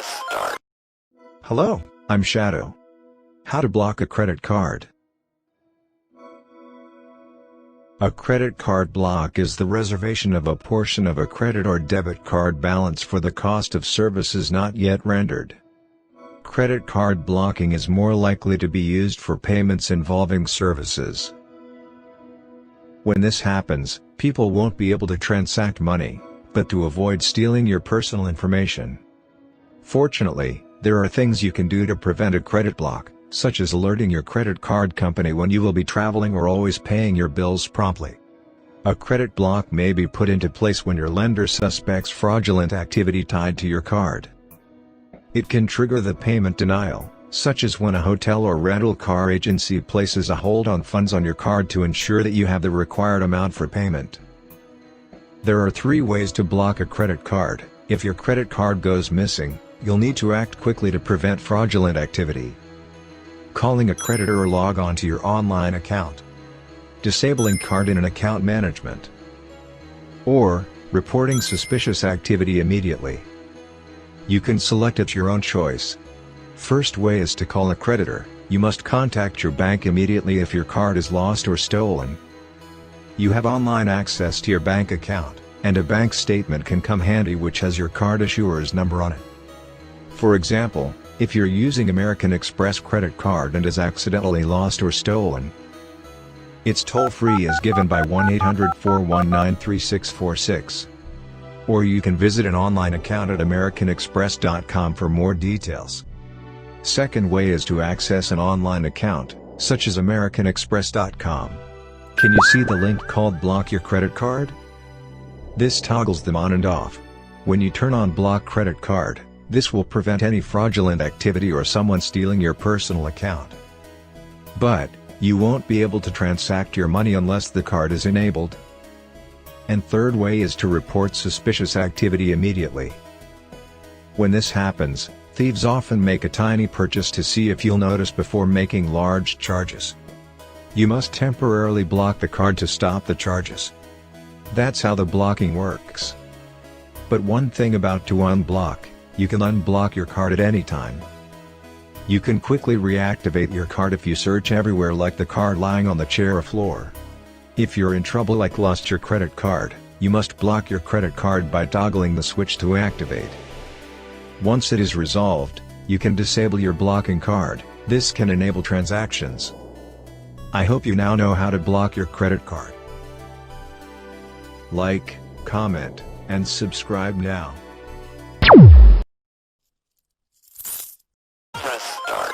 start. Hello, I'm Shadow. How to block a credit card. A credit card block is the reservation of a portion of a credit or debit card balance for the cost of services not yet rendered. Credit card blocking is more likely to be used for payments involving services. When this happens, people won't be able to transact money, but to avoid stealing your personal information. Fortunately, there are things you can do to prevent a credit block, such as alerting your credit card company when you will be traveling or always paying your bills promptly. A credit block may be put into place when your lender suspects fraudulent activity tied to your card. It can trigger the payment denial, such as when a hotel or rental car agency places a hold on funds on your card to ensure that you have the required amount for payment. There are 3 ways to block a credit card. If your credit card goes missing, you'll need to act quickly to prevent fraudulent activity. Calling a creditor or log on to your online account. Disabling card in an account management. Or, reporting suspicious activity immediately. You can select at your own choice. First way is to call a creditor. You must contact your bank immediately if your card is lost or stolen. You have online access to your bank account, and a bank statement can come handy which has your card issuer's number on it. For example, if you're using American Express credit card and is accidentally lost or stolen, it's toll-free as given by 1-800-419-3646. Or you can visit an online account at americanexpress.com for more details. Second way is to access an online account, such as americanexpress.com. Can you see the link called Block Your Credit Card? This toggles them on and off. When you turn on Block Credit Card, this will prevent any fraudulent activity or someone stealing your personal account. But, you won't be able to transact your money unless the card is enabled. And third way is to report suspicious activity immediately. When this happens, thieves often make a tiny purchase to see if you'll notice before making large charges. You must temporarily block the card to stop the charges. That's how the blocking works. But one thing about to unblock, you can unblock your card at any time. You can quickly reactivate your card if you search everywhere like the card lying on the chair or floor. If you're in trouble like lost your credit card, you must block your credit card by toggling the switch to activate. Once it is resolved, you can disable your blocking card. This can enable transactions. I hope you now know how to block your credit card. Like, comment, and subscribe now.